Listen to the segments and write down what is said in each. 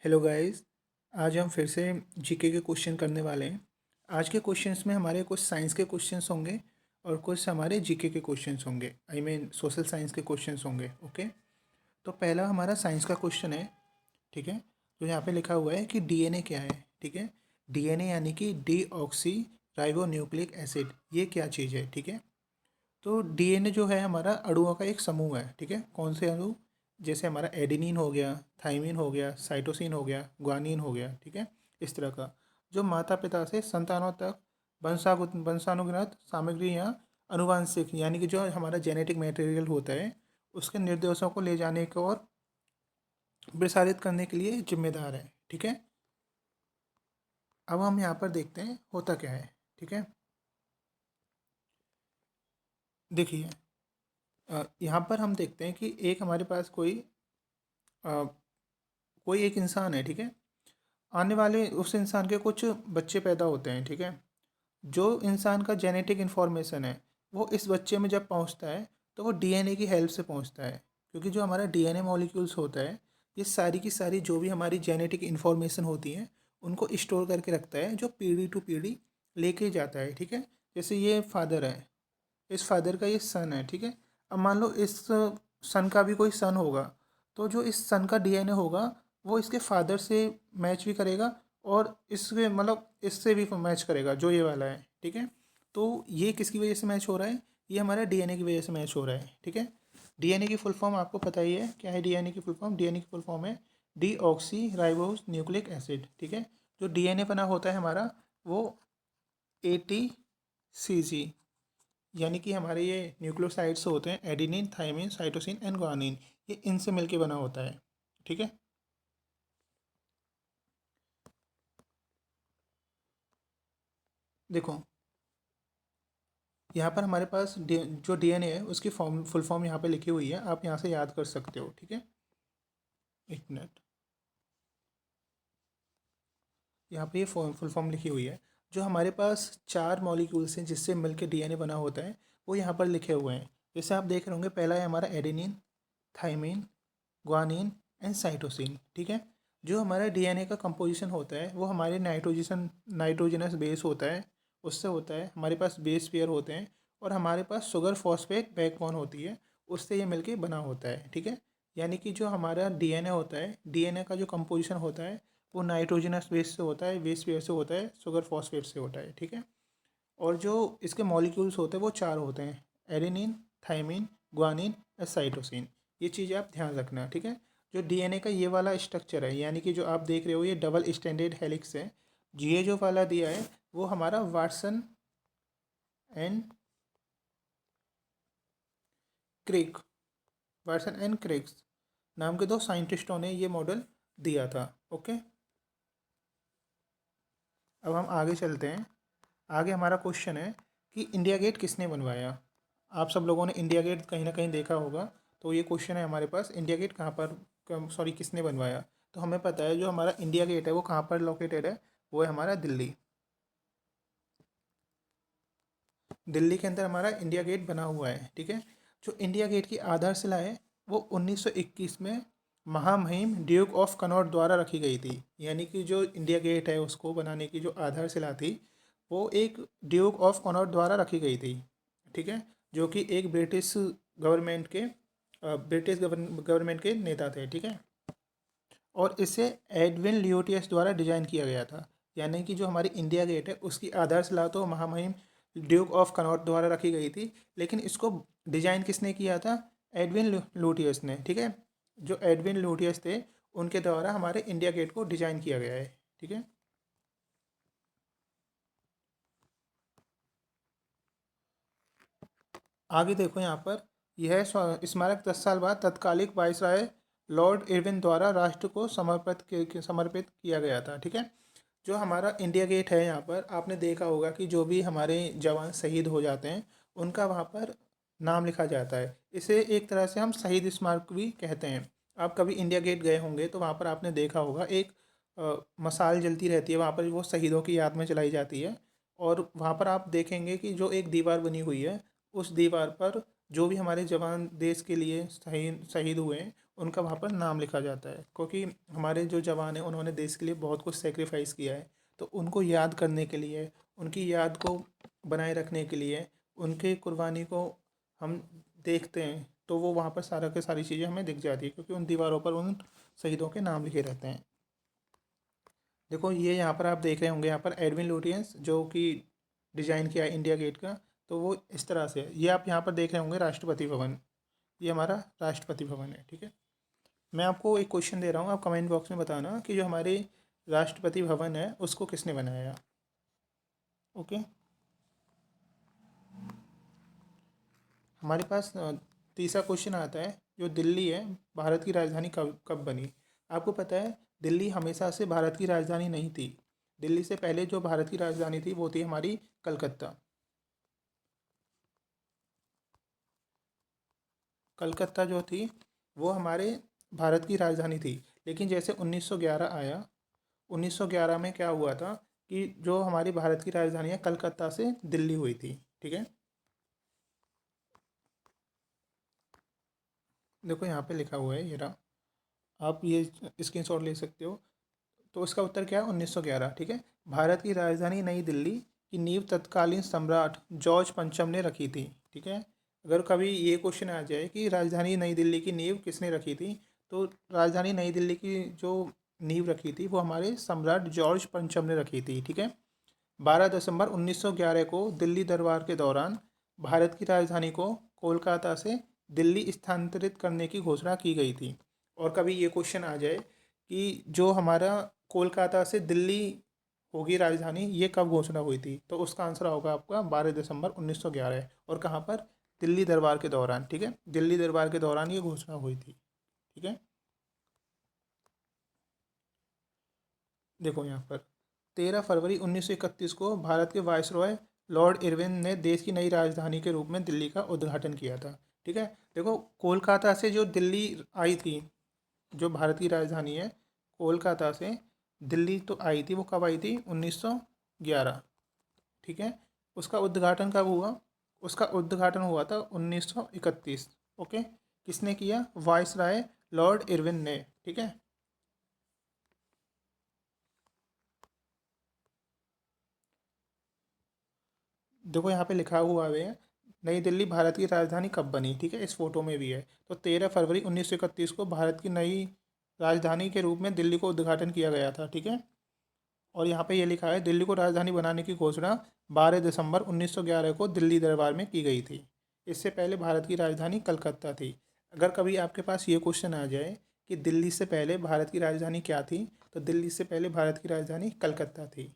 Hello guys. आज हम फिर से जीके के क्वेश्चन करने वाले हैं। आज के क्वेश्चंस में हमारे कुछ साइंस के क्वेश्चंस होंगे और कुछ हमारे जीके के क्वेश्चंस होंगे। आई मीन सोशल साइंस के क्वेश्चंस होंगे। ओके, तो पहला हमारा साइंस का क्वेश्चन है। ठीक है, तो यहाँ पे लिखा हुआ है कि डीएनए क्या है। ठीक है, डीएनए यानी कि डीऑक्सी राइबो न्यूक्लिक एसिड, ये क्या चीज़ है। ठीक है, तो डीएनए जो है हमारा अणुओं का एक समूह है। ठीक है, कौन से अणु, जैसे हमारा एडेनिन हो गया, थाइमिन हो गया, साइटोसिन हो गया, ग्वानिन हो गया। ठीक है, इस तरह का जो माता पिता से संतानों तक वंशानुगत सामग्री या अनुवांशिक यानी कि जो हमारा जेनेटिक मटेरियल होता है उसके निर्देशों को ले जाने को और प्रसारित करने के लिए जिम्मेदार है। ठीक है, अब हम यहाँ पर देखते हैं होता क्या है। ठीक है, देखिए यहाँ पर हम देखते हैं कि एक हमारे पास अ, कोई एक इंसान है। ठीक है, आने वाले उस इंसान के कुछ बच्चे पैदा होते हैं। ठीक है, जो इंसान का जेनेटिक इन्फॉर्मेशन है वो इस बच्चे में जब पहुंचता है तो वो डीएनए की हेल्प से पहुंचता है, क्योंकि जो हमारा डीएनए मॉलिक्यूल्स होता है ये सारी की सारी जो भी हमारी जेनेटिक इन्फॉर्मेशन होती है उनको स्टोर करके रखता है, जो पीढ़ी टू पीढ़ी लेके जाता है। ठीक है, जैसे ये फादर है, इस फादर का ये सन है। ठीक है, अब मान लो इस सन का भी कोई सन होगा, तो जो इस सन का डीएनए होगा वो इसके फादर से मैच भी करेगा और इसके मतलब इससे भी मैच करेगा जो ये वाला है। ठीक है, तो ये किसकी वजह से मैच हो रहा है, ये हमारा डीएनए की वजह से मैच हो रहा है। ठीक है, डीएनए की फुल फॉर्म आपको पता ही है क्या है। डीएनए की फुल फॉर्म, डीएनए की फुल फॉर्म है डीऑक्सी राइबोस न्यूक्लिक एसिड। ठीक है, जो डीएनए बना होता है हमारा वो ATCG यानी कि हमारे ये न्यूक्लियोसाइड्स होते हैं adenine, thymine, cytosine and guanine, ये इनसे मिलके बना होता है। ठीक है, देखो यहाँ पर हमारे पास जो डीएनए है उसकी फॉर्म फुल फॉर्म यहाँ पे लिखी हुई है, आप यहाँ से याद कर सकते हो। ठीक है, एक मिनट, यहाँ पे ये फुल फॉर्म लिखी हुई है। जो हमारे पास चार मॉलिक्यूल्स हैं जिससे मिलके डीएनए बना होता है वो यहाँ पर लिखे हुए हैं। जैसे आप देख रहे होंगे, पहला है हमारा adenine, thymine, guanine and cytosine. ठीक है, जो हमारा डीएनए का कंपोजिशन होता है वो हमारे नाइट्रोजनस बेस होता है, उससे होता है। हमारे पास बेस पेयर होते हैं और हमारे पास शुगर फॉस्फेट बैकबोन होती है, उससे ये मिलके बना होता है। ठीक है, यानी कि जो हमारा डीएनए होता है, डीएनए का जो कंपोजिशन होता है वो नाइट्रोजनस बेस से होता है, बेस पेयर से होता है, शुगर फॉस्फेट से होता है। ठीक है, और जो इसके मॉलिक्यूल्स होते हैं वो चार होते हैं, एडेनिन, थाइमिन, ग्वानिन और साइटोसिन। ये चीज़ आप ध्यान रखना। ठीक है, जो डीएनए का ये वाला स्ट्रक्चर है यानी कि जो आप देख रहे हो ये डबल स्टैंडर्ड हेलिक्स है, ये जो वाला दिया है वो हमारा and Crick Watson and Crick's नाम के दो साइंटिस्टों ने ये मॉडल दिया था। ओके, अब हम आगे चलते हैं। आगे हमारा क्वेश्चन है कि इंडिया गेट किसने बनवाया। आप सब लोगों ने इंडिया गेट कहीं ना कहीं देखा होगा, तो ये क्वेश्चन है हमारे पास, इंडिया गेट कहाँ पर सॉरी किसने बनवाया। तो हमें पता है जो हमारा इंडिया गेट है वो कहाँ पर लोकेटेड है, वो है हमारा दिल्ली। दिल्ली के अंदर हमारा इंडिया गेट बना हुआ है। ठीक है, जो इंडिया गेट की आधारशिला है वो 1921 में महामहिम ड्यूक ऑफ कनॉट द्वारा रखी गई थी। यानी कि जो इंडिया गेट है उसको बनाने की जो आधारशिला थी वो एक ड्यूक ऑफ कनॉट द्वारा रखी गई थी। ठीक है, जो कि एक ब्रिटिश गवर्नमेंट के नेता थे। ठीक है, और इसे एडविन लियोटियस द्वारा डिजाइन किया गया था। यानी कि जो हमारी इंडिया गेट है उसकी आधारशिला तो महामहिम ड्यूक ऑफ कनॉट द्वारा रखी गई थी, लेकिन इसको डिजाइन किसने किया था, एडविन लूटियस ने। ठीक है, जो एडविन लूटियस थे उनके द्वारा हमारे इंडिया गेट को डिजाइन किया गया है। ठीक है, आगे देखो यहाँ पर, यह स्मारक 10 साल बाद तत्कालिक वायसराय लॉर्ड इरविन द्वारा राष्ट्र को समर्पित किया गया था। ठीक है, जो हमारा इंडिया गेट है यहाँ पर आपने देखा होगा कि जो भी हमारे जवान शहीद हो जाते हैं उनका वहाँ पर नाम लिखा जाता है। इसे एक तरह से हम शहीद स्मारक भी कहते हैं। आप कभी इंडिया गेट गए होंगे तो वहाँ पर आपने देखा होगा एक मशाल जलती रहती है, वहाँ पर वो शहीदों की याद में जलाई जाती है। और वहाँ पर आप देखेंगे कि जो एक दीवार बनी हुई है उस दीवार पर जो भी हमारे जवान देश के लिए शहीद शहीद हुए हैं उनका वहाँ पर नाम लिखा जाता है, क्योंकि हमारे जो जवान हैं उन्होंने देश के लिए बहुत कुछ सेक्रीफाइस किया है। तो उनको याद करने के लिए, उनकी याद को बनाए रखने के लिए, उनके कुर्बानी को हम देखते हैं, तो वो वहाँ पर सारा के सारी चीज़ें हमें दिख जाती है, क्योंकि उन दीवारों पर उन शहीदों के नाम लिखे रहते हैं। देखो ये यहाँ पर आप देख रहे होंगे, यहाँ पर एडविन लुटियंस जो कि डिज़ाइन किया है इंडिया गेट का, तो वो इस तरह से है। ये आप यहाँ पर देख रहे होंगे राष्ट्रपति भवन, ये हमारा राष्ट्रपति भवन है, ठीक है। मैं आपको एक क्वेश्चन दे रहा हूँ, आप कमेंट बॉक्स में बताना कि जो हमारे राष्ट्रपति भवन है उसको किसने बनाया। ओके, हमारे पास तीसरा क्वेश्चन आता है, जो दिल्ली है भारत की राजधानी कब कब बनी। आपको पता है दिल्ली हमेशा से भारत की राजधानी नहीं थी। दिल्ली से पहले जो भारत की राजधानी थी वो थी हमारी कलकत्ता। कलकत्ता जो थी वो हमारे भारत की राजधानी थी। लेकिन जैसे 1911 आया, 1911 में क्या हुआ था कि जो हमारी भारत की राजधानी है कलकत्ता से दिल्ली हुई थी, ठीक है। देखो यहाँ पे लिखा हुआ है, ये रहा, आप ये स्क्रीनशॉट ले सकते हो। तो इसका उत्तर क्या है, 1911, ठीक है। भारत की राजधानी नई दिल्ली की नींव तत्कालीन सम्राट जॉर्ज पंचम ने रखी थी, ठीक है। अगर कभी ये क्वेश्चन आ जाए कि राजधानी नई दिल्ली की नींव किसने रखी थी, तो राजधानी नई दिल्ली की जो नींव रखी थी वो हमारे सम्राट जॉर्ज पंचम ने रखी थी, ठीक है। 12 दिसंबर 1911 को दिल्ली दरबार के दौरान भारत की राजधानी को कोलकाता से दिल्ली स्थानांतरित करने की घोषणा की गई थी। और कभी ये क्वेश्चन आ जाए कि जो हमारा कोलकाता से दिल्ली होगी राजधानी, ये कब घोषणा हुई थी, तो उसका आंसर होगा आपका 12 दिसंबर 1911। और कहाँ पर, दिल्ली दरबार के दौरान, ठीक है। दिल्ली दरबार के दौरान ये घोषणा हुई थी, ठीक है। देखो यहाँ पर 13 फरवरी 1931 को भारत के वायसरॉय लॉर्ड इरविन ने देश की नई राजधानी के रूप में दिल्ली का उद्घाटन किया था, ठीक है। देखो कोलकाता से जो दिल्ली आई थी, जो भारत की राजधानी है, कोलकाता से दिल्ली तो आई थी, वो कब आई थी, 1911, ठीक है। उसका उद्घाटन कब हुआ, उसका उद्घाटन हुआ था 1931। ओके, किसने किया, वायसराय लॉर्ड इरविन ने, ठीक है। देखो यहाँ पे लिखा हुआ है, नई दिल्ली भारत की राजधानी कब बनी, ठीक है, इस फोटो में भी है। तो 13 फरवरी 1931 को भारत की नई राजधानी के रूप में दिल्ली को उद्घाटन किया गया था, ठीक है। और यहाँ पे ये लिखा है, दिल्ली को राजधानी बनाने की घोषणा 12 दिसंबर 1911 को दिल्ली दरबार में की गई थी। इससे पहले भारत की राजधानी कलकत्ता थी। अगर कभी आपके पास ये क्वेश्चन आ जाए कि दिल्ली से पहले भारत की राजधानी क्या थी, तो दिल्ली से पहले भारत की राजधानी कलकत्ता थी।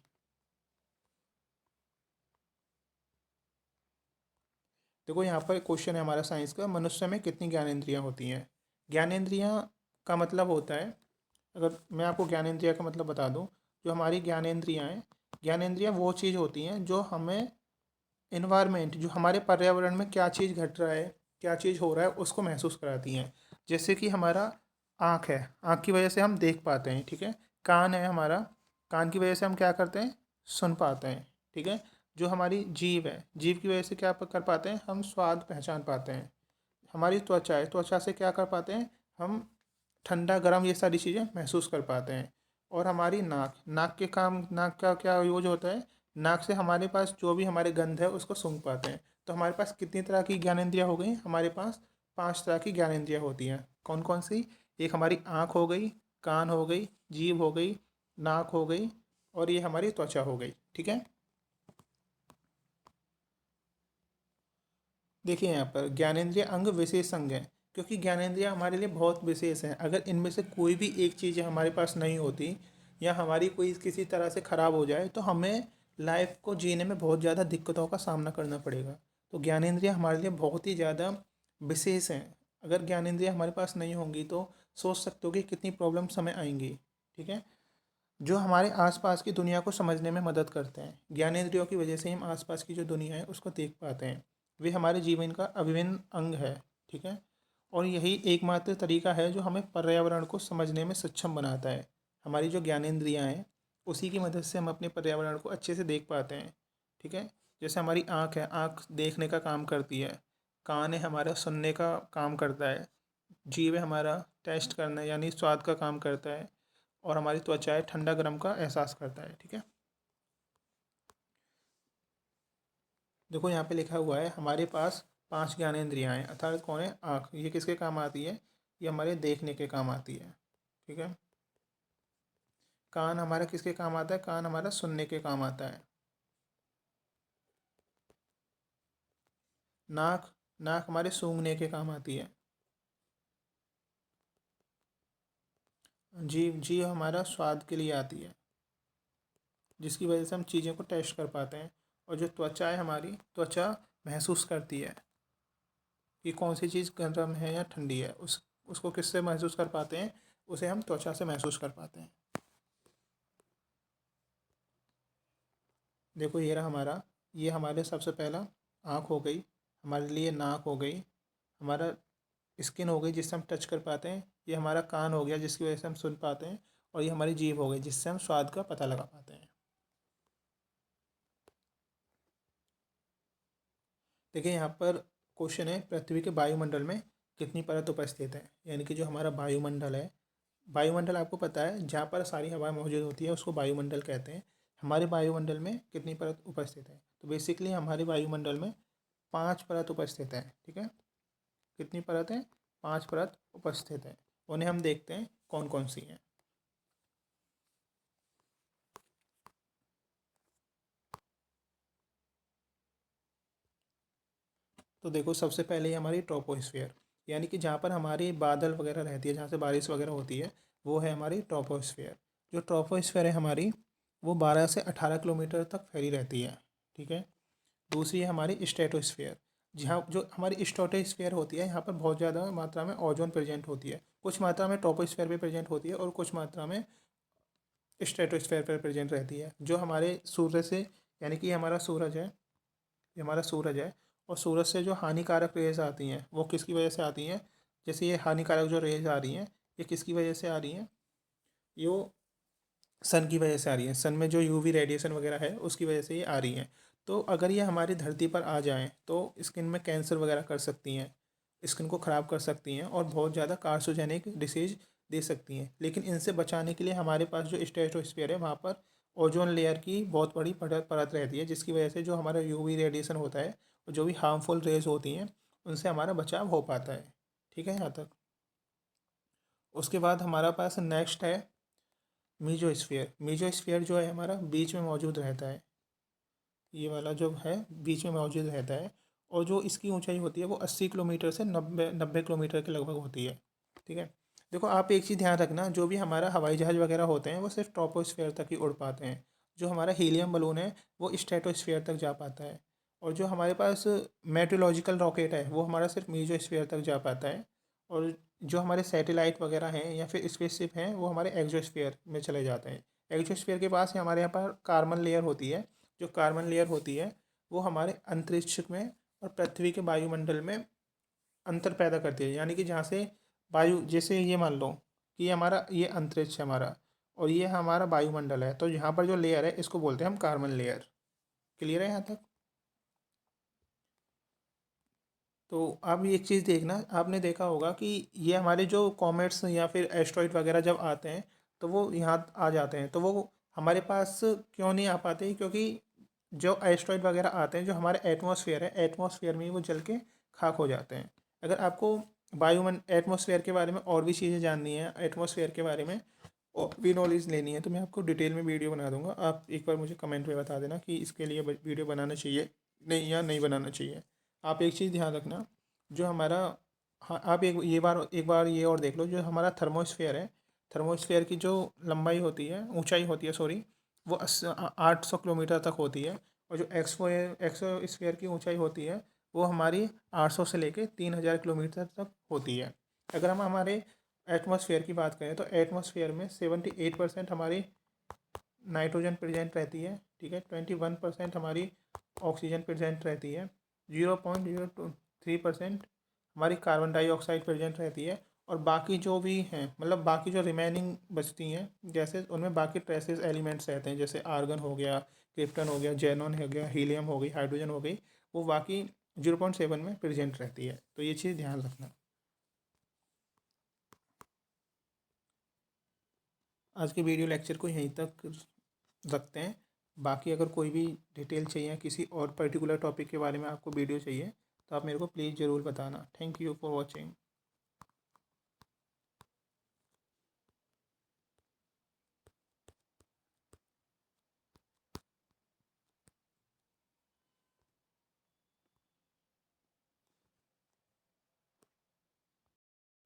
देखो यहाँ पर क्वेश्चन है हमारा साइंस का, मनुष्य में कितनी ज्ञानेंद्रियाँ होती हैं। ज्ञानेंद्रियाँ का मतलब होता है, अगर मैं आपको ज्ञानेंद्रिया का मतलब बता दूं, जो हमारी ज्ञानेंद्रियाँ हैं, ज्ञानेंद्रियाँ वो चीज़ होती हैं जो हमें इन्वायरमेंट, जो हमारे पर्यावरण में क्या चीज़ घट रहा है, क्या चीज़ हो रहा है, उसको महसूस कराती हैं। जैसे कि हमारा आँख है, आँख की वजह से हम देख पाते हैं, ठीक है। कान है हमारा, कान की वजह से हम क्या करते हैं, सुन पाते हैं, ठीक है। जो हमारी जीभ है, जीभ की वजह से क्या कर पाते हैं, हम स्वाद पहचान पाते हैं। हमारी त्वचा है, त्वचा से क्या कर पाते हैं, हम ठंडा गर्म ये सारी चीज़ें महसूस कर पाते हैं। और हमारी नाक, नाक के काम, नाक का क्या यूज होता है, नाक से हमारे पास जो भी हमारे गंध है उसको सूंघ पाते हैं। तो हमारे पास कितनी तरह की ज्ञानेंद्रियाँ हो गई, हमारे पास 5 तरह की ज्ञानेंद्रियाँ होती हैं। कौन कौन सी, एक हमारी आँख हो गई, कान हो गई, जीभ हो गई, नाक हो गई, और ये हमारी त्वचा हो गई, ठीक है। देखिए यहाँ पर ज्ञानेंद्रिय अंग विशेष अंग हैं, क्योंकि ज्ञानेंद्रिय हमारे लिए बहुत विशेष हैं। अगर इनमें से कोई भी एक चीज़ हमारे पास नहीं होती, या हमारी कोई किसी तरह से ख़राब हो जाए, तो हमें लाइफ को जीने में बहुत ज़्यादा दिक्कतों का सामना करना पड़ेगा। तो ज्ञानेंद्रिय हमारे लिए बहुत ही ज़्यादा विशेष हैं। अगर ज्ञानेंद्रिय हमारे पास नहीं होंगी तो सोच सकते हो कि कितनी प्रॉब्लम्स हमें आएंगी, ठीक है। जो हमारे आसपास की दुनिया को समझने में मदद करते हैं, ज्ञानेंद्रियों की वजह से ही हम आसपास की जो दुनिया है उसको देख पाते हैं। वे हमारे जीवन का अभिन्न अंग है, ठीक है। और यही एकमात्र तरीका है जो हमें पर्यावरण को समझने में सक्षम बनाता है। हमारी जो ज्ञानेंद्रियाँ हैं उसी की मदद से हम अपने पर्यावरण को अच्छे से देख पाते हैं, ठीक है। जैसे हमारी आँख है, आँख देखने का काम करती है। कान है हमारा, सुनने का काम करता है। जीभ है हमारा, टेस्ट करना यानी स्वाद का काम करता है, और हमारी त्वचा है ठंडा गर्म का एहसास करता है। ठीक है, देखो यहाँ पे लिखा हुआ है हमारे पास 5 ज्ञानेंद्रियाँ हैं, अर्थात कौन है, आँख। ये किसके काम आती है, ये हमारे देखने के काम आती है। ठीक है, कान हमारा किसके काम आता है, कान हमारा सुनने के काम आता है। नाक, नाक हमारे सूंघने के काम आती है। जीभ, जीभ हमारा स्वाद के लिए आती है, जिसकी वजह से हम चीज़ों को टेस्ट कर पाते हैं। और जो त्वचा है हमारी, त्वचा महसूस करती है कि कौन सी चीज़ गर्म है या ठंडी है। उसको किससे महसूस कर पाते हैं, उसे हम त्वचा से महसूस कर पाते हैं। देखो ये रहा हमारा, ये हमारे सबसे पहला आँख हो गई, हमारे लिए नाक हो गई, हमारा स्किन हो गई जिससे हम टच कर पाते हैं, ये हमारा कान हो गया जिसकी वजह से हम सुन पाते हैं, और ये हमारी जीभ हो गई जिससे हम स्वाद का पता लगा पाते हैं। देखिए यहाँ पर क्वेश्चन है, पृथ्वी के वायुमंडल में कितनी परत उपस्थित है, यानी कि जो हमारा वायुमंडल है, वायुमंडल आपको पता है जहाँ पर सारी हवा मौजूद होती है उसको वायुमंडल कहते हैं। हमारे वायुमंडल में कितनी परत उपस्थित है, तो बेसिकली हमारे वायुमंडल में 5 परत उपस्थित है। ठीक है, कितनी परत है, 5 परत उपस्थित है। उन्हें हम देखते हैं कौन कौन सी हैं। तो देखो सबसे पहले ही हमारी ट्रोपोस्फियर, यानी कि जहाँ पर हमारी बादल वगैरह रहती है, जहाँ से बारिश वगैरह होती है, वो है हमारी ट्रोपोस्फियर। जो ट्रोपोस्फियर है हमारी, वो 12 से 18 किलोमीटर तक फैली रहती है। ठीक है, दूसरी है हमारी स्ट्रेटोस्फियर, जहाँ जो हमारी स्ट्रेटोस्फियर होती है, यहाँ पर बहुत ज़्यादा मात्रा में ओजोन प्रेजेंट होती है। कुछ मात्रा में ट्रोपोस्फियर भी प्रेजेंट होती है और कुछ मात्रा में स्ट्रेटोस्फियर पर प्रेजेंट रहती है। जो हमारे सूर्य से, यानी कि हमारा सूरज है, ये हमारा सूरज है, और सूरज से जो हानिकारक रेज आती हैं वो किसकी वजह से आती हैं, जैसे ये हानिकारक जो रेज आ रही हैं, ये किसकी वजह से आ रही हैं, ये सन की वजह से आ रही हैं। सन में जो यूवी रेडिएशन वगैरह है उसकी वजह से ये आ रही हैं। तो अगर ये हमारी धरती पर आ जाएं तो स्किन में कैंसर वगैरह कर सकती हैं, स्किन को ख़राब कर सकती हैं, और बहुत ज़्यादा कार्सोजेनिक डिसीज दे सकती हैं। लेकिन इनसे बचाने के लिए हमारे पास जो स्ट्रेटोस्फीयर है वहाँ पर ओजोन लेयर की बहुत बड़ी परत परत रहती है, जिसकी वजह से जो हमारा यूवी रेडिएशन होता है और जो भी हार्मफुल रेज होती हैं उनसे हमारा बचाव हो पाता है। ठीक है यहाँ तक। उसके बाद हमारा पास नेक्स्ट है मीजोस्फीयर। मीजोस्फीयर जो है हमारा बीच में मौजूद रहता है, ये वाला जो है बीच में मौजूद रहता है, और जो इसकी ऊंचाई होती है वो 80 किलोमीटर से 90 किलोमीटर के लगभग होती है। ठीक है, देखो आप एक चीज़ ध्यान रखना, जो भी हमारा हवाई जहाज़ वगैरह होते हैं वो सिर्फ ट्रोपोस्फेयर तक ही उड़ पाते हैं। जो हमारा हीलियम बलून है वो स्ट्रेटोस्फेयर तक जा पाता है, और जो हमारे पास मेट्रोलॉजिकल रॉकेट है वो हमारा सिर्फ मीजोस्फेयर तक जा पाता है, और जो हमारे सैटेलाइट वगैरह हैं या फिर स्पेसशिप हैं वो हमारे एक्सोस्फेयर में चले जाते हैं। एक्सोस्फेयर के पास ही हमारे यहाँ पर कार्बन लेयर होती है। जो कार्बन लेयर होती है वो हमारे अंतरिक्ष में और पृथ्वी के वायुमंडल में अंतर पैदा करती है, यानी कि जहाँ से वायु, जैसे ये मान लो कि ये हमारा, ये अंतरिक्ष है हमारा और ये हमारा वायुमंडल है, तो यहाँ पर जो लेयर है इसको बोलते हैं हम कार्बन लेयर। क्लियर है यहाँ तक। तो आप एक चीज़ देखना, आपने देखा होगा कि ये हमारे जो कॉमेट्स या फिर एस्ट्रॉइड वगैरह जब आते हैं तो वो यहाँ आ जाते हैं, तो वो हमारे पास क्यों नहीं आ पाते, क्योंकि जो एस्ट्रॉइड वगैरह आते हैं जो हमारे एटमॉस्फेयर है, एटमॉस्फेयर में ही वो जल के खाक हो जाते हैं। अगर आपको एटमॉस्फेयर के बारे में और भी चीज़ें जाननी है, एटमॉस्फेयर के बारे में और भी नॉलेज लेनी है, तो मैं आपको डिटेल में वीडियो बना दूंगा। आप एक बार मुझे कमेंट में बता देना कि इसके लिए वीडियो बनाना चाहिए नहीं या नहीं बनाना चाहिए। आप एक चीज़ ध्यान रखना, जो हमारा, हाँ आप एक बार ये और देख लो, जो हमारा थर्मोस्फेयर है, थर्मोस्फेयर की जो लंबाई होती है, ऊंचाई होती है सॉरी, वो 800 किलोमीटर तक होती है, और जो एक्सोस्फेयर की ऊंचाई होती है वो हमारी 800 से लेके 3000 किलोमीटर तक होती है। अगर हम हमारे एटमॉस्फेयर की बात करें तो एटमॉस्फेयर में 78% हमारी नाइट्रोजन प्रेजेंट रहती है। ठीक है, 21% हमारी ऑक्सीजन प्रेजेंट रहती है, 0.03% हमारी कार्बन डाइऑक्साइड प्रेजेंट रहती है, और बाकी जो भी हैं, मतलब बाकी जो रिमेनिंग बचती हैं, जैसे उनमें बाकी ट्रेसेस एलिमेंट्स रहते हैं, जैसे आर्गन हो गया, क्रिप्टन हो गया, जेनॉन हो गया, हीलियम हो गई, हाइड्रोजन हो गई, वो बाकी 0.7 में प्रेजेंट रहती है। तो ये चीज़ ध्यान रखना। आज के वीडियो लेक्चर को यहीं तक रखते हैं। बाकी अगर कोई भी डिटेल चाहिए, किसी और पर्टिकुलर टॉपिक के बारे में आपको वीडियो चाहिए, तो आप मेरे को प्लीज़ ज़रूर बताना। Thank you for watching.